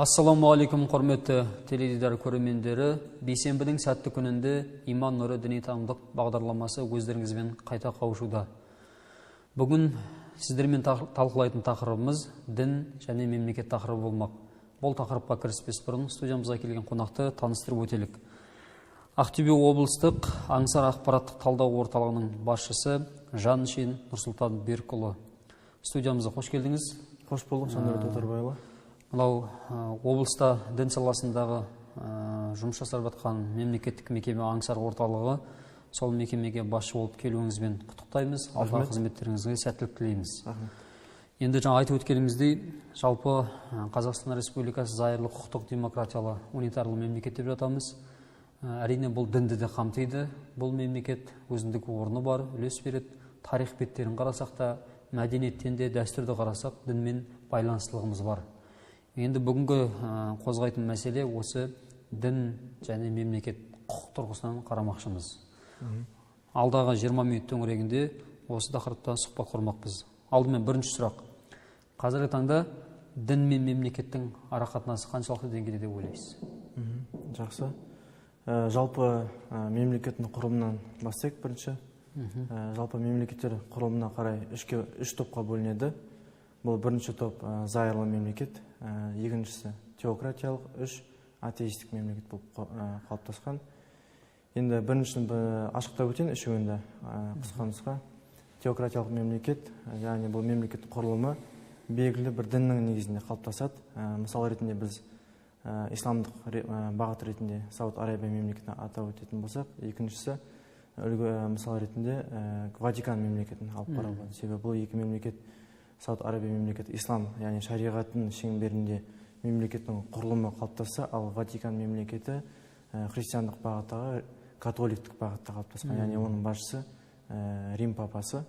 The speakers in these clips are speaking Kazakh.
Ассаламуалейкум, құрметті теледидар көрермендері. Бейсенбінің сәтті күнінде иман нұры діни танымдық бағдарламасы өздеріңізбен қайта қауышуда. Бүгін сіздермен талқылайтын тақырыбымыз дін және мемлекет тақырыбы болмақ. Бұл тақырыпқа кіріспес бұрын студиямызға келген қонақты таныстырып өтелік. Ақтөбе облыстық аңсар ақпараттық талдау орталығының басшысы Жаншин Нұрсұлтан Берікұлы. Студиямызға қош келдіңіз. Қош болдық, Жандарбек Отарбайұлы. Мынау облыста дін саласындағы жұмыс жасап жатқан мемлекеттік мекеме аңсар орталығы, сол мекемеге басшы болып келуіңізбен құттықтаймыз. Алдағы қызметтеріңізге сәттілік тілейміз. Енді жаңа айтып өткеніміздей, жалпы Қазақстан Республикасы зайырлы құқықтық демократиялы унитарлы мемлекет деп жатамыз. Әрине бұл дінді де қамтиды. Бұл мемлекет өзіндік орны бар, үлес береді. Тарих беттерін қарасақ та, мәдениеттен де дәстүрді қарасақ, дінмен байланыстылығымыз бар. Енді бүгінгі қозғайтын мәселе осы дін және мемлекет құқық тұрғысынан қарамақшымыз. Алдағы 20 минут төңірегінде осы тақырыпта сұхбат құрмақпыз. Алдымен бірінші сұрақ. Қазіргі таңда дін мен мемлекеттің арақатынасы қаншалықты деңгейде деп ойлайсыз? Жақсы. Жалпы мемлекеттің құрылымынан бастайық бірінші. Жалпы мемлекеттер құрылымына қарай үш топқа бөлінеді. Бұл бірінші топ зайырлы мемлекет, екіншісі теократиялық, атеистік мемлекет болып қалыптасқан. Енді біріншісін ашықтап өтейін, үшеуінде қысқа нұсқа. Теократиялық мемлекет, яғни бұл мемлекет құрылымы белгілі бір діннің негізінде қалыптасады. Мысал ретінде біз исламдық бағыт ретінде Сауд Арабия мемлекетін атап өтетін болсақ, екіншісі мысал ретінде Ватикан мемлекетін алып қарауға. Себебі бұл екі мемлекет, Сауд Арабия мемлекеті ислам, яғни шариғаттың шеңберінде мемлекеттің құрылымы қалыптасса, ал Ватикан мемлекеті христиандық бағыттағы, католиктік бағытта қалыптасқан, яғни оның басшысы Рим папасы,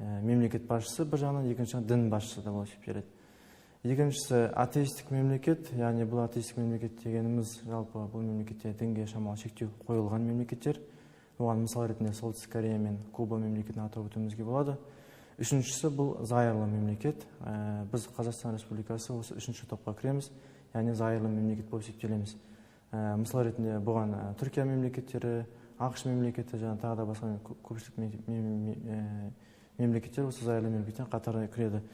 мемлекет басшысы бір жағынан, екінші дін басшысы да болып есептеледі. Екіншісі атеистік мемлекет, яғни бұл атеистік мемлекет дегеніміз жалпы бұл мемлекетте дінге шамалы шектеу қойылған мемлекеттер. Оған мысал ретінде Солтүстік Корея мен Куба мемлекетін атап өтуімізге болады. Үшіншісі бұл зайырлы мемлекет. Біз Қазақстан Республикасы осы үшінші топқа кіреміз, яғни зайырлы мемлекет болып есептелеміз. Мысал ретінде бұған Түркия мемлекеттері, ақш мемлекеті, және тағы да басқа көпшілік мемлекеттер осы зайырлы мемлекеттен қатарына кіреді.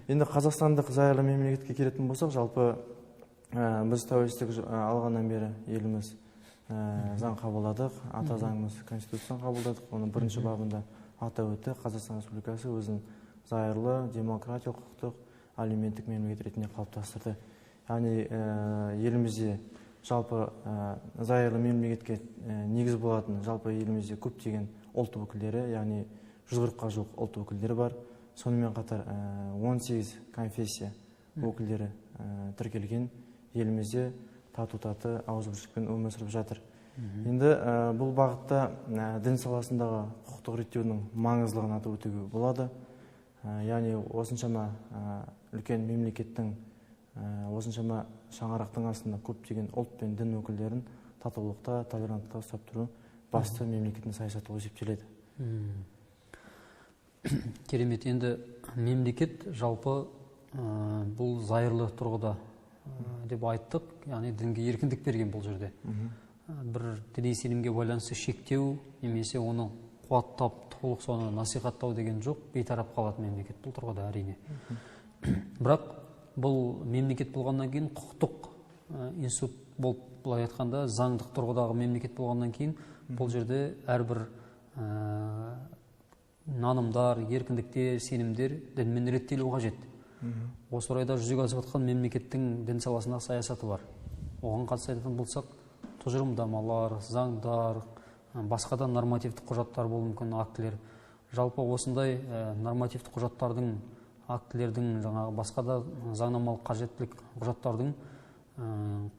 Енді қазақстандық зайырлы мемлекетке келетін болсақ, жалпы біз тәуелсіздік алғаннан бері еліміз заң қабылдадық, ата заңымыз конституцияны қабылдадық. Оның бірінші бабында атап өтті, Қазақстан Республикасы өзін зайырлы, демократиялық, құқықтық, әлеуметтік мемлекет ретінде қалыптастырды. Яғни елімізде жалпы зайырлы мемлекетке негіз болатын жалпы елімізде көптеген ұлт өкілдері, яғни 140-қа жуық ұлт өкілдері бар. Сонымен қатар 18 конфессия өкілдері тіркелген, елімізде тату-таты ауызбіршілікпен өмір сүріп жатыр. Енді бұл бағытта дін саласындағы құқықтық реттеудің маңыздылығын атап өтуге болады. Яғни осыншама үлкен мемлекеттің, осыншама шаңырақтың астында көптеген ұлт пен дін өкілдерін татулықта, толеранттықта ұстап тұру басты мемлекеттің саясаты болып есептеледі. Керемет. Енді мемлекет жалпы бұл зайырлы тұрғыда деп айттық, яғни дінге еркіндік берген бұл жерде. Бір діни сенімге байланысты шектеу немесе оны қуаттап, толық соны насихаттау деген жоқ, бейтарап қалатын мемлекет бұл тұрғыда әрине. Бірақ бұл мемлекет болғаннан кейін құқықтық институт болып, былай айтқанда заңдық тұрғыдағы мемлекет болғаннан кейін бұл жерде әрбір нанымдар, еркіндіктер, сенімдер дінмен реттелу қажет. Осы орайда жүзеге асып жатқан мемлекеттің дін саласындағы саясаты бар. Оған қатысты айтатын болсақ, тұжырымдамалар, заңдар, басқа да нормативтік құжаттар болуы мүмкін, актілер. Жалпы осындай нормативтік құжаттардың, актілердің, жаңағы басқа да заңнамалық қажеттілік құжаттардың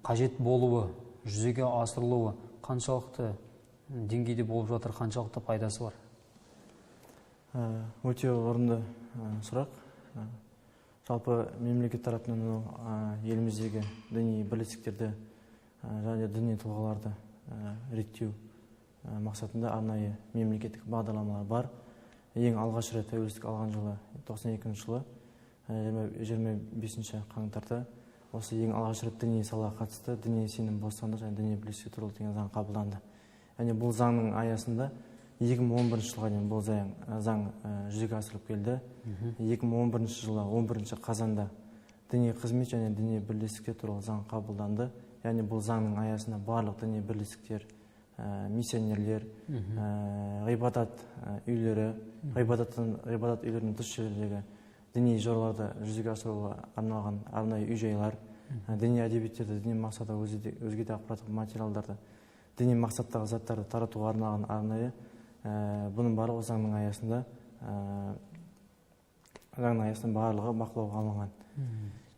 қажет болуы, жүзеге асырылуы қаншалықты деңгейде болып жатыр, қаншалықты пайдасы бар? Өте орынды сұрақ. Жалпы мемлекет тарапынан еліміздегі діни бірлестіктерді және діни тұлғаларды реттеу мақсатында арнайы мемлекеттік бағдарламалар бар. Ең алғаш рет тәуелсіздік алған жылы 92 жылы 25 қаңтарда осы ең алғаш рет діни салаға қатысты діни сенім бостандық және діни бірлестік туралы деген заң қабылданды. Яғни бұл заңның аясында 2011 жылға дейін бұл заң жүзеге асырылып келді. 2011 жылы 11 қазанда діни қызмет және діни бірлестіктер туралы заң қабылданды. Яғни бұл заңның аясында барлық діни бірлестіктер, миссионерлер, ғибадат үйлері, ғибадат үйлерінің тыс жерлердегі діни жораларды жүзеге асыруға арналған арнайы үй-жайлар, діни әдебиеттерді, діни мақсатта өзге де ақпараттық материалдарды, діни мақсаттағы заттарды таратуға арналған арнайы, бұның барлығы заңның аясында барлығы бақылауға алынған.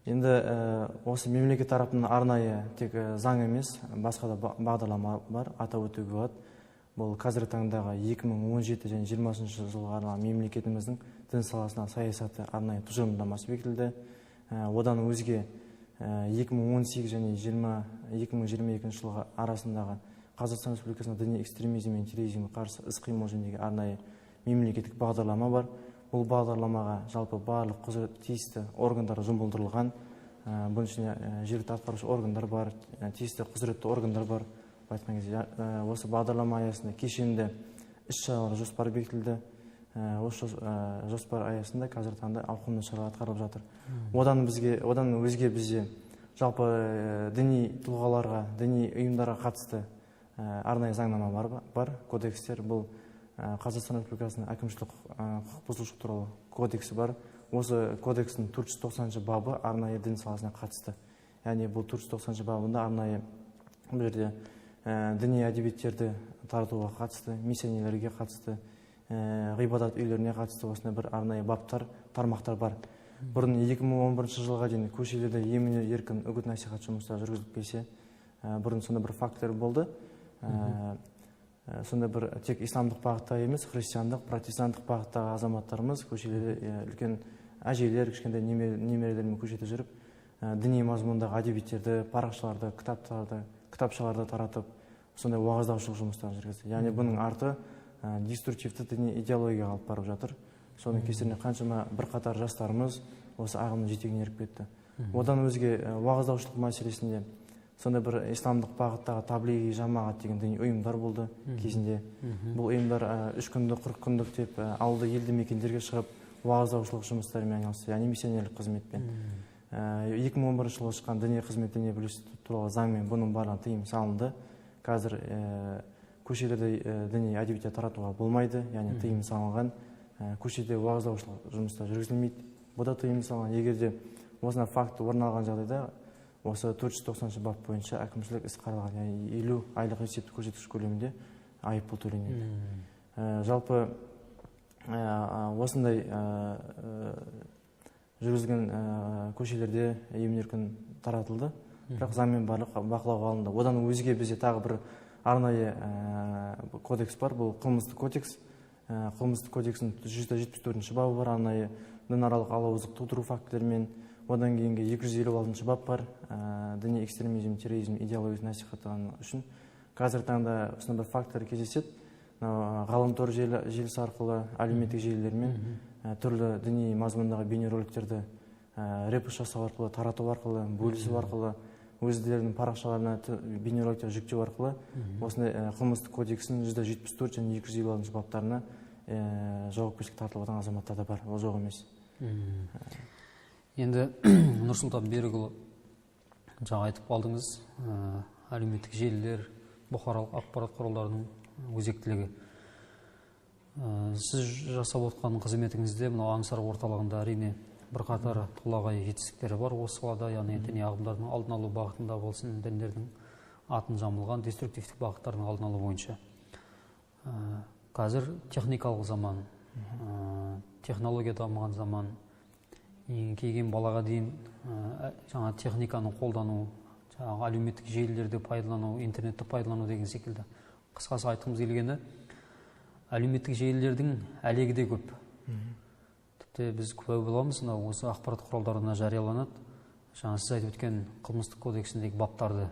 Енді осы мемлекет тарапынан арнайы тек заң емес, басқа да бағдарлама бар, атап өтуге болады. Бұл қазіргі таңдағы 2017 және 2020 жылға арналған мемлекетіміздің дін саласына саясаты арнайы тұжырымдамасы бекітілді. Одан өзге 2018 және 2022 жылға арасындағы Қазақстан Республикасында діни экстремизм мен терроризмге қарсы іс-қимыл жөніндегі арнайы мемлекеттік бағдарлама бар. Бұл бағдарламаға жалпы барлық құзыретті тиісті органдар жұмылдырылған. Бұның ішінде жергілікті атқарушы органдар бар, тиісті құзыретті органдар бар. Айтқан кезде осы бағдарлама аясында кешенді іс-шаралар жоспар бекітілді. Осы жоспар аясында қазіргі таңда ауқымды шаралар атқарылып жатыр. Одан өзге бізде жалпы діни тұлғаларға, діни ұйымдарға қатысты арнайы заңнама бар, кодекстер. Бұл Қазақстан Республикасының әкімшілік құқық бұзушылық туралы кодексі бар. Осы кодекстің 490 бабы арнайы дін саласына қатысты. Яғни бұл 490 бабында арнайы бұл жерде діни әдебиеттерді таратуға қатысты, миссионерлерге қатысты, ғибадат үйлеріне қатысты осындай бір арнайы баптар, тармақтар бар. Бұрын 2011 жылға дейін көшелерде емін-еркін үгіт-насихат жұмыстары жүргізіліп келсе, бұрын сонда бір фактор болды. Сонда бір тек исламдық бағытта емес, христиандық, протестанттық бағыттағы азаматтарымыз көшелерде үлкен әжелер, кішкентай немерелермен көшеде жүріп, діни мазмұндағы әдебиеттерді, парақшаларды, кітапшаларды таратып, сондай уағыздаушылық жұмыстарын жүргізді. Яғни бұның арты деструктивті діни идеологияға алып барып жатыр. Соның кесірінен қаншама бірқатар жастарымыз осы ағымның жетегіне еріп кетті. Одан өзге уағыздаушылық мәселесінде сондай бір исламдық бағыттағы таблиғи жамағат деген діни ұйымдар болды кезінде. Бұл ұйымдар 3 күндік, 40 күндік деп ауылды елді мекендерге шығып уағыздаушылық жұмыстарымен айналысты, яғни миссионерлік қызметпен. 2011 жылы шыққан діни қызмет, діни бірлестік туралы заңмен бұның барлығына тыйым салынды. Қазір көшелерде діни әдебиеттер таратуға болмайды, яғни тыйым салынған. Көшеде уағыздаушылық жұмыстар жүргізілмейді. Бұда тыйым салынған. Егерде осындай факт орын алған жағдайда осы 490 бап бойынша әкімшілік іс қаралған, яғни 50 айлық есептік көрсеткіш көлемінде айыппұл төленеді. Жалпы осындай жүргізген көшелерде емін-еркін таратылды, бірақ заңмен барлық бақылауға алынды. Одан өзге бізде тағы бір арнайы кодекс бар, бұл қылмыстық кодекс. Қылмыстық кодекстің 174 бабы бар, арнайы дінаралық алауыздық тудыру фактілерімен. Одан кейінгі 256 бап бар, діни экстремизм, терроризм идеологиясын насихаттаған үшін. Қазіргі таңда осындай бір фактілер кездеседі. Ғаламтор желісі арқылы, әлеуметтік желілермен түрлі діни мазмұндағы бейнероликтерді репост жасау арқылы, тарату арқылы, бөлісу арқылы, өздерінің парақшаларына бейнероликтер жүктеу арқылы осындай қылмыстық кодексінің 174 және 256 баптарына жауапкершілікке тартылып отырған азаматтар да бар, ол жоқ емес. Енді Нұрсұлтан Берікұлы жаңа айтып қалдыңыз, әлеуметтік желілер, бұқаралық ақпарат құралдарының өзектілігі. Сіз жасап отқан қызметіңізде мынау Аңсар орталығында әрине бірқатар толағай жетістіктері бар осы салада, яғни діни ағымдардың алдын алу бағытында болсын, діндердің атын жамылған деструктивтік бағыттардың алдын алу бойынша. Қазір техникалық заман, технология дамыған заман, келген балаға дейін жаңа техниканы қолдану, жаңа әлеуметтік желілерді пайдалану, интернетті пайдалану деген секілді. Қысқасы айтқымыз келгені, әлеуметтік желілердің әлегі де көп. Тіпті біз куә боламыз, осы ақпарат құралдарына жарияланады. Жаңа сіз айтып өткен қылмыстық кодексіндегі баптарды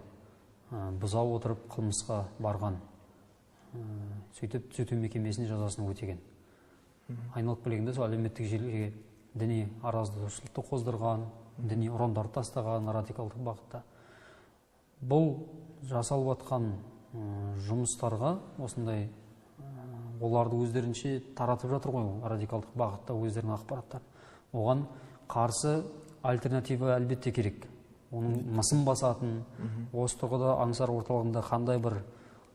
бұза отырып қылмысқа барған, сөйтіп түзету мекемесіне жазасын өтеген. Айналып келгенде сол әлеуметтік желіге діни араздықтаушылықты қоздырған, діни ұрандарды тастаған радикалдық бағытта. Бұл жасалып жатқан жұмыстарға осындай оларды өздерінше таратып жатыр ғой, радикалдық бағытта өздерінің ақпараттар. Оған қарсы альтернатива әлбетте керек. Оның мысын басатын, осы тұрғыда Аңсар орталығында қандай бір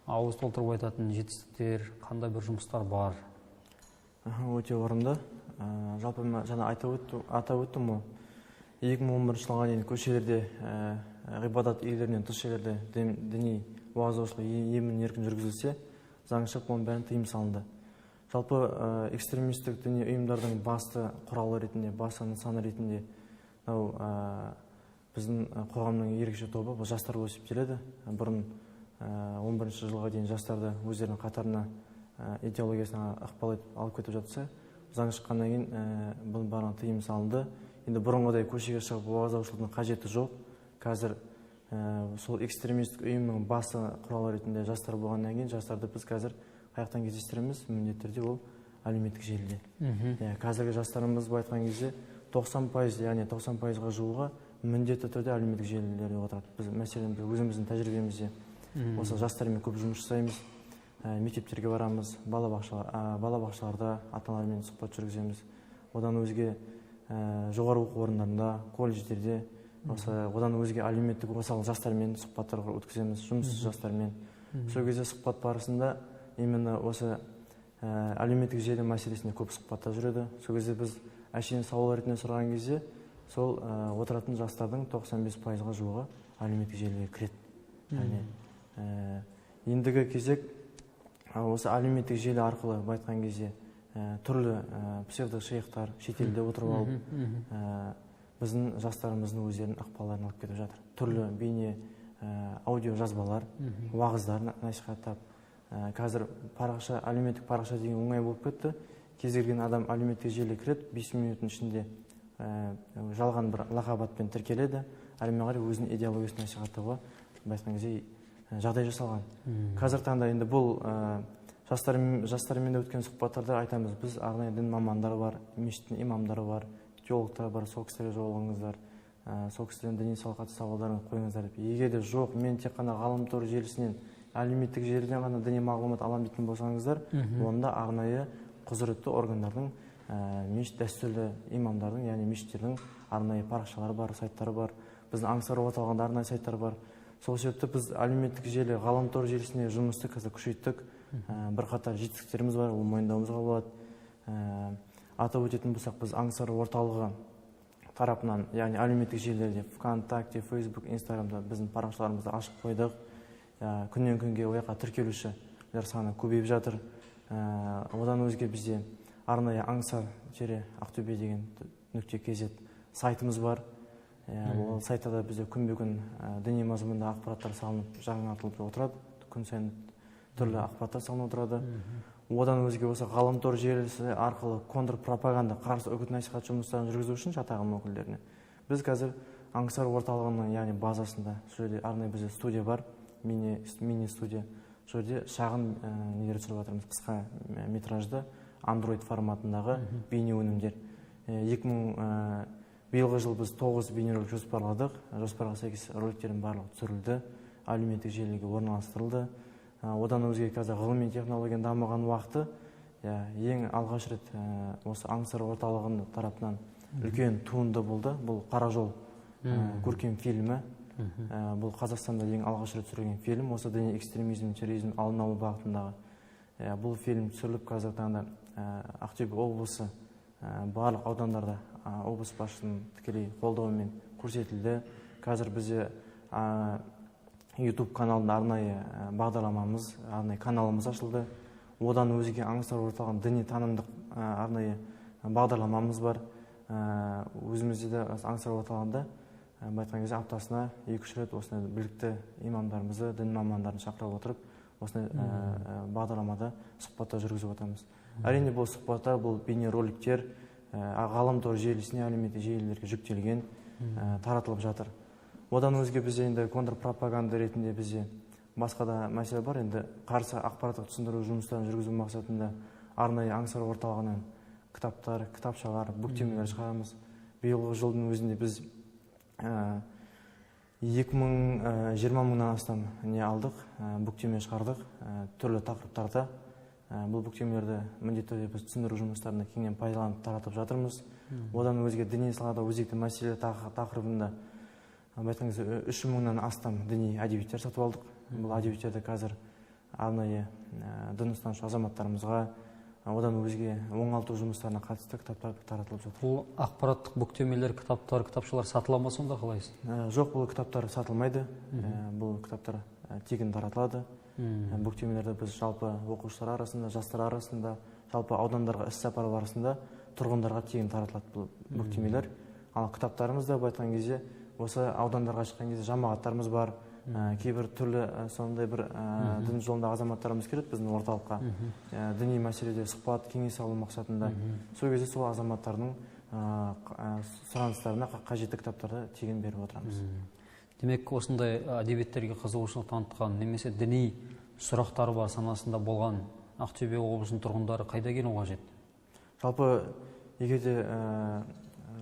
ауыз толтырып айтатын жетістіктер, қандай бір жұмыстар бар? Өте орынды. Жалпы жаңа атап өттім, 2011 жылға дейін көшелерде, ғибадат үйлерінен тыс жерлерде діни уағыздаушылық емін еркін жүргізілсе, заң шығып оның бәрін тыйым салынды. Жалпы экстремистік діни ұйымдардың басты құралы ретінде, басты нысаны ретінде біздің қоғамның ерекше тобы бұл жастар болып есептеледі. Бұрын 11 жылға дейін жастарды өздерінің қатарына идеологиясына ықпал етіп алып кетіп жатса, заң шыққаннан кейін бұның барлығына тыйым салынды. Енді бұрынғыдай көшеге шығып уағыздаушылықтың қажеті жоқ. Қазір сол экстремистік ұйымның басты құралы ретінде жастар болғаннан кейін жастарды біз қазір қаяқтан кездестіреміз? Міндетті түрде ол әлеуметтік желіде. Қазіргі жастарымыз айтқан кезде 90%, яғни 90%-ға жуығы міндетті түрде әлеуметтік желілерде отырады. Біз мәселен өзіміздің тәжірибемізде осы жастармен көп жұмыс жасаймыз. Мектептерге барамыз, балабақшаларда ата-аналармен сұхбат жүргіземіз. Одан өзге жоғары оқу орындарында, колледждерде, одан өзге әлеуметтік осал жастармен сұхбаттар өткіземіз, жұмыссыз жастармен. Сол кезде сұхбат барысында именно осы әлеуметтік желі мәселесіне көп сұхбатта жүреді. Сол кезде біз әшейін сауал ретінде сұраған кезде сол отыратын жастардың 95%-ға жуығы әлеуметтік желіге кіреді. Ендігі кезек осы әлеуметтік желі арқылы айтқан кезде түрлі псевдо-шейхтар шетелде отырып алып біздің жастарымыздың өздерінің ықпалдарын алып кетіп жатыр. Түрлі бейне аудио жазбалар, уағыздар насихаттап, қазір әлеуметтік парақша деген оңай болып кетті. Кез келген адам әлеуметтік желіге кіреді, 5 минуттың ішінде жалған бір лақап атпен тіркеледі, әрмен қарай өзінің идеологиясын насихаттауға айтқан кезде жағдай жасалған. Қазір таңда енді бұл жастармен өткен сұхбаттарда айтамыз, біз арнайы дін мамандары бар, мешіттің имамдары бар, теологтар бар, сол кісілерге жолығыңыздар, сол кісілерден діни салауатты сауалдарын қойыңыздар деп. Егер де жоқ, мен тек қана ғаламтор желісінен, әлеуметтік желіден ғана діни мағлұмат аламын дейтін болсаңыздар, онда арнайы құзыретті органдардың, мешіт дәстүрлі имамдардың, яғни мешіттердің арнайы парақшалары бар, сайттары бар. Біздің Аңсар орталығында арнайы сайттар бар. Сол себепті біз әлеуметтік желі, ғаламтор желісіне жұмысты қазір күшейттік. Бірқатар жетістіктеріміз бар, ол мойындауымызға болады. Атап өтетін болсақ, біз Аңсар орталығы тарапынан, яғни әлеуметтік желілерде, ВКонтакте, Фейсбук, Инстаграмда біздің парақшаларымызды ашып қойдық. Күннен күнге ояққа тіркелушілер саны көбейіп жатыр. Одан өзге бізде арнайы аңсар-ақтөбе деген .kz сайтымыз бар. Ол сайтта да бізде күнбе-күн діни мазмұнда ақпараттар салынып, жаңартылып отырады. Күн сайын түрлі ақпараттар салынып отырады. Одан өзге осы ғаламтор желісі арқылы контрпропаганда, қарсы үгіт насихат жұмыстарын жүргізу үшін шатағым өкілдеріне біз қазір Аңсар орталығының, яғни базасында, сол жерде арнайы бізде студия бар, мини-студия. Сол жерде шағын нелер түсіріп жатырмыз, қысқа метражды Android форматындағы бейне өнімдер. Биылғы жыл біз 9 бейнеролик жоспарладық. Жоспарға сәйкес роликтердің барлығы түсірілді, әлеуметтік желіге орналастырылды. Одан өзге қазір ғылыми технологияның дамыған уақыты, ең алғаш рет осы Аңсар орталығының тарапынан үлкен туынды болды. Бұл «Қара жол» көркем фильмі. Бұл Қазақстанда ең алғаш рет түсірілген фильм. Осы діни экстремизм, терроризм алдын алу бағытындағы. Бұл фильм түсіріліп қазір таңда Ақтөбе облысы барлық аудандарда облыс басшысының тікелей қолдауымен көрсетілді. Қазір бізде YouTube каналында арнайы бағдарламамыз, арнайы каналымыз ашылды. Одан өзге Аңсар орталығының діни танымдық арнайы бағдарламамыз бар. Өзімізде де Аңсар орталығында айтқан кезде аптасына 2-3 рет осындай білікті имамдарымызды, дін мамандарын шақырып отырып, осындай бағдарламада сұхбаттар жүргізіп отырмыз. Әрине бұл сұхбаттар, бұл бейнероликтер ғаламтор желісіне, әлеуметтік желілерге жүктелген, таратылып жатыр. Одан өзге бізде енді контрпропаганда ретінде бізде басқа да мәселе бар. Енді қарсы ақпараттық түсіндіру жұмыстарын жүргізу мақсатында арнайы Аңсар орталығынан кітаптар, кітапшалар, бүктемелер шығарамыз. Биылғы жылдың өзінде біз 20 мыңнан астам не алдық, бүктеме шығардық түрлі тақырыптарда. Бұл бүктемелерді міндетті түрде біз түсіндіру жұмыстарында кеңінен пайдаланып таратып жатырмыз. Одан өзге діни салада өзекті мәселе тақырыбында айтқанда 3 мыңнан астам діни әдебиеттер сатып алдық. Бұл әдебиеттерді қазір арнайы дін ұстанушы азаматтарымызға, одан өзге оңалту жұмыстарына қатысты кітаптар таратылып жатыр. Бұл ақпараттық бүктемелер, кітаптар, кітапшалар сатыла ма сонда қалайсыз? Жоқ, бұл кітаптар сатылмайды. Бұл кітаптар тегін таратылады. Бүктемелерді біз жалпы оқушылар арасында, жастар арасында, жалпы аудандарға іс-сапар барысында тұрғындарға тегін таратылады бұл бүктемелер. Ал кітаптарымыз да айтқан кезде осы аудандарға шыққан кезде жамағаттарымыз бар, кейбір түрлі сондай бір дін жолындағы азаматтарымыз келеді біздің орталыққа, діни мәселеде сұхбат, кеңес алу мақсатында. Сол кезде сол азаматтардың сұраныстарына қажетті кітаптарды тегін беріп отырамыз. Демек, осындай әдебиеттерге қызығушылық танытқан немесе діни сұрақтары бар санасында болған Ақтөбе облысының тұрғындары қайда келу қажет? Жалпы егерде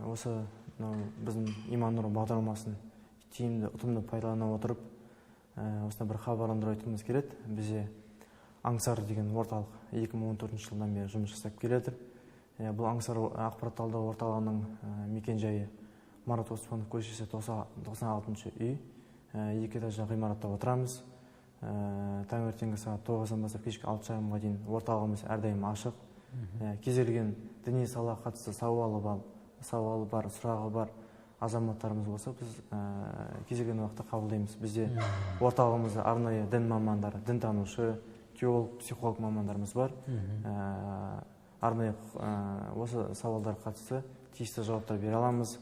осы біздің иман нұры бағдарламасын тиімді, ұтымды пайдалана отырып, осында бір хабарландыру айтқымыз келеді. Бізде Аңсар деген орталық 2014 жылдан бері жұмыс жасап келеді. Бұл Аңсар ақпарат талдау орталығының мекен жайы Марат Оспанов көшесі 96-шы үй, 2 этажды ғимаратта отырамыз. Таңертеңгі сағат 9-дан бастап кешкі 6:30-ға дейін орталығымыз әрдайым ашық. Кез келген діни салаға қатысты сауалы бар, сұрағы бар азаматтарымыз болса, біз кез келген уақытта қабылдаймыз. Бізде орталығымызда арнайы дін мамандары, дінтанушы, теолог, психолог мамандарымыз бар. Арнайы осы сауалдарға қатысты тиісті жауаптар бере аламыз.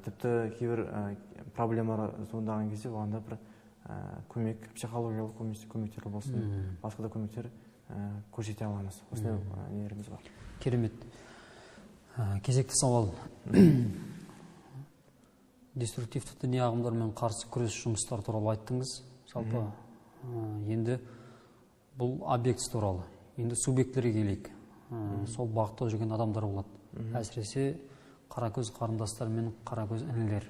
Тіпті кейбір проблемалар туындаған кезде оған да бір көмек, психологиялық көмектер болсын, басқа да көмектер көрсете аламыз. Осындай нелеріміз бар. Керемет. Кезекті сауал. Деструктивті діни ағымдармен қарсы күрес жұмыстары туралы айттыңыз. Жалпы енді бұл объект туралы. Енді субъектілерге келейік. Сол бағытта жүрген адамдар болады. Әсіресе қаракөз қарындастар мен қаракөз інілер,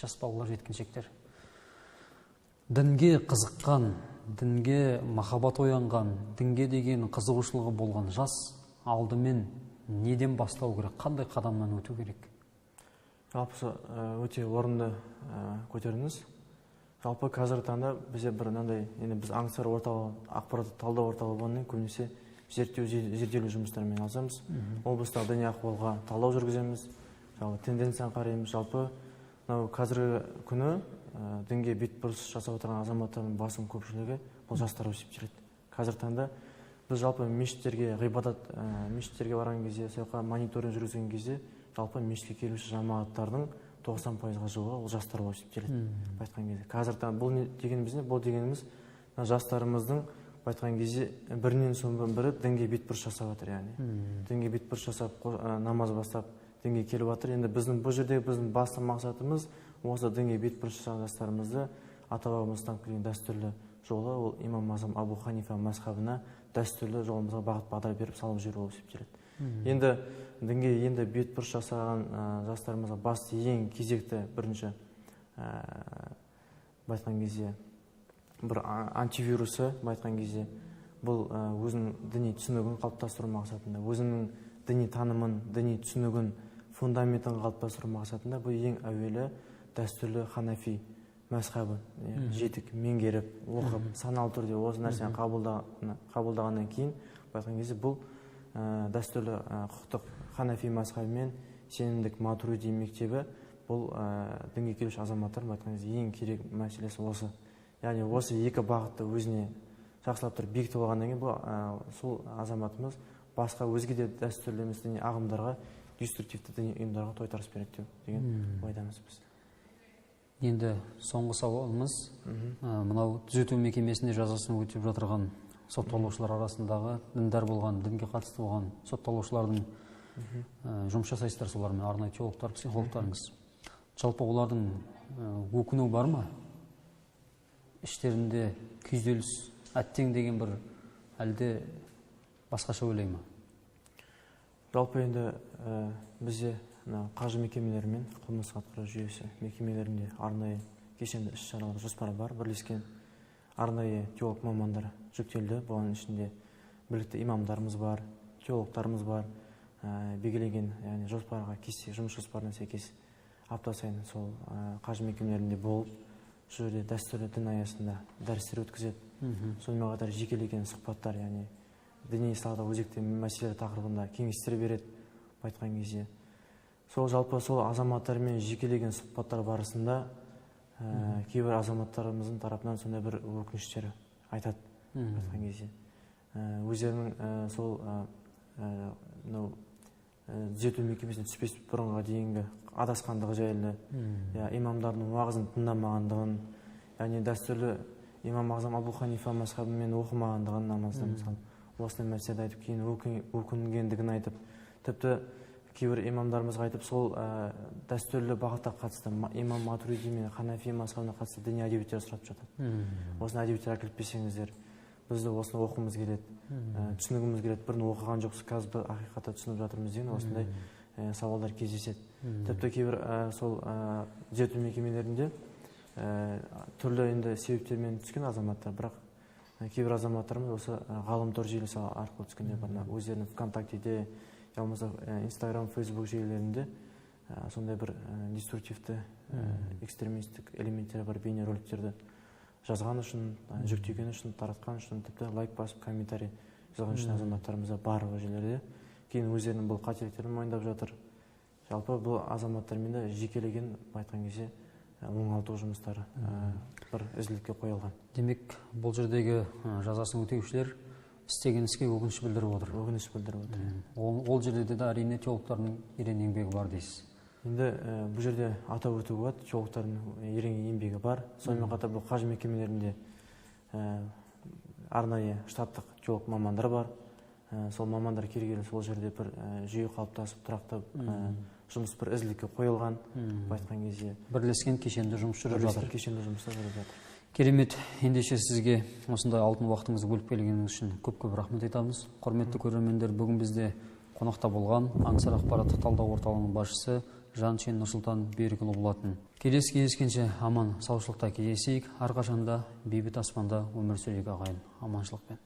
жас балалар, жеткіншектер. Дінге қызыққан, дінге махаббат оянған, дінге деген қызығушылығы болған жас алдымен неден бастау керек, қандай қадамнан өту керек? Жалпы өте орынды көтеріңіз. Жалпы қазіргі таңда бізде бір мынандай, біз Аңсар орталығы, ақпараттық талдау орталығы болғаннан көбінесе зерттеулі жұмыстармен алсамыз, облыстағы діни ахуалға талдау жүргіземіз, тенденцияны қараймыз. Жалпы қазіргі күні дінге бетбұрыс жасап отырған азаматтардың басым көпшілігі бұл жастар өсіп жүреді. Қазіргі таңда біз жалпы мешіттерге, мешіттерге барған кезде, сояққа мониторинг жүргізген кезде, жалпы мешітке келуші жамағаттардың 90%-ға жуығы ол жастар өсіп жүреді. Айтқан кезде қазіргі таңда бұл дегеніміз не? Бұл дегеніміз жастарымыздың айтқан кезде бірінен соң бірі дінге бетбұрыс жасап жатыр, яғни. Дінге бетбұрыс жасап, намаз бастап, дінге келіп жатыр. Енді біздің бұл жердегі біздің басты мақсатымыз осы дінге бетбұрыс жасаған жастарымызды ата-бабамыздан келген дәстүрлі жолы, ол имам Азам Абу Ханифа мазхабына дәстүрлі жолымызға бағыт-бағдар беріп салып жүру болып есептеледі. Енді дінге бетбұрыс жасаған жастарымызға басты ең кезекті бірінші айтқан кезде бір антивирусы, айтқан кезде бұл өзінің діни түсінігін қалыптастыру мақсатында, өзінің діни танымын, діни түсінігін, фундаментін қалыптастыру мақсатында бұл ең әуелі дәстүрлі ханафи мазхабын жетік меңгеріп, оқып, саналы түрде осы нәрсені қабылдағаннан кейін, айтқан кезде бұл дәстүрлі құқықтық ханафи мазхабы мен сенімдік матуриди мектебі бұл дінге келуші азаматтар айтқан кезде ең керек мәселесі осы. Яғни осы екі бағытты өзіне жақсылап тұрып бекітіп алғаннан кейін сол азаматымыз басқа өзге де дәстүрлі емес діни ағымдарға, деструктивті діни ұйымдарға тойтарыс береді деген ойдамыз біз. Енді соңғы сауалымыз, мынау түзету мекемесінде жазасын өтеп жатырған сотталушылар арасындағы діндар болған, дінге қатысты болған сотталушылардың жұмыс жасайсыздар солармен, арнайы теологтар, психологтарыңыз. Жалпы олардың өкіну бар ма? Іштерінде күйзеліс, әттең деген бір әлде басқаша ойлай ма? Жалпы енді бізде қаржы мекемелері мен қылмыстық атқару жүйесі мекемелерінде арнайы кешенді іс-шаралар жоспары бар. Бірлескен арнайы теолог мамандар жүктелді. Бұның ішінде білікті имамдарымыз бар, теологтарымыз бар. Белгіленген жоспарға кесте, жұмыс жоспарына сәйкес апта сайын сол қаржы мекемелерінде болып, сол жерде дәстүрлі дін аясында дәрістер өткізеді. Сонымен қатар жекелеген сұхбаттар, діни салада өзекті мәселелер тақырыбында кеңестер береді, айтқан кезде. Сол жалпы сол азаматтармен жекелеген сұхбаттар барысында кейбір азаматтарымыздың тарапынан сондай бір өкініштері айтады, айтқан кезде. Өздерінің сол түзету мекемесіне түспес бұрынға дейінгі адасқандығы жайлы, имамдардың уағызын тыңдамағандығын, дәстүрлі имам Ағзам Абу Ханифа мазхабымен оқымағандығын намазда мысалы, осындай мәселелерді айтып, кейін өкінгендігін айтып, тіпті кейбір имамдарымызға айтып, сол дәстүрлі бағытқа қатысты имам Матуриди мен Ханафи мазхабына қатысты діни әдебиеттер сұрап жатады. Осыны әдебиеттер әкеліп берсеңіздер, бізді осыны оқымыз келеді, түсінігіміз келеді, бірін оқыған жоқсыз, қазір бір ақиқатты түсініп жатырмыз деген осындай сауалдар кездеседі. Тіпті кейбір сол түзету мекемелерінде түрлі енді себептермен түскен азаматтар, бірақ кейбір азаматтарымыз осы ғаламтор желісі арқылы түскендер бар. Өздерінің ВКонтактеде, болмаса Инстаграм, Фейсбук желілерінде сондай бір деструктивті, экстремистік элементтері бар бейнероликтерді жазған үшін, жүктеген үшін, таратқан үшін, тіпті лайк басып, комментарий жазған үшін азаматтарымызда бар ол жерлерде. Кейін өздерінің бұл қателіктерін мойындап жатыр. Жалпы бұл азаматтармен де жекелеген айтқан кезде оңалту жұмыстары бір ізгілікке қойылған. Демек, бұл жердегі жазасын өтеушілер істеген іске өкініш білдіріп отыр. Өкініш білдіріп отыр. Ол жерде де әрине теологтардың ерен еңбегі бар дейсіз. Енді бұл жерде атап өтуге болады, теологтардың ерен еңбегі бар. Сонымен қатар бұл қаржы мекемелерінде арнайы штаттық теолог мамандар бар. Сол мамандар келгелі сол жерде бір жүйе қалыптасып, тұрақты жұмыс бір ізгілікке қойылған, айтқан кезде. Бірлескен кешенді жұмыс жүріп жатыр. Кешенді жұмыстар жүріп жатыр. Керемет, ендеше сізге осындай алтын уақытыңызды бөліп келгеніңіз үшін көп-көп рахмет айтамыз. Құрметті көрермендер, бүгін бізде қонақта болған Аңсар ақпараттық талдау орталығының басшысы Жаншин Нұрсұлтан Берікұлы болатын. Келесі кездескенше аман саушылықта кездесейік, әрқашанда бейбіт аспанда өмір сүрейік ағайын. Аманшылықпен.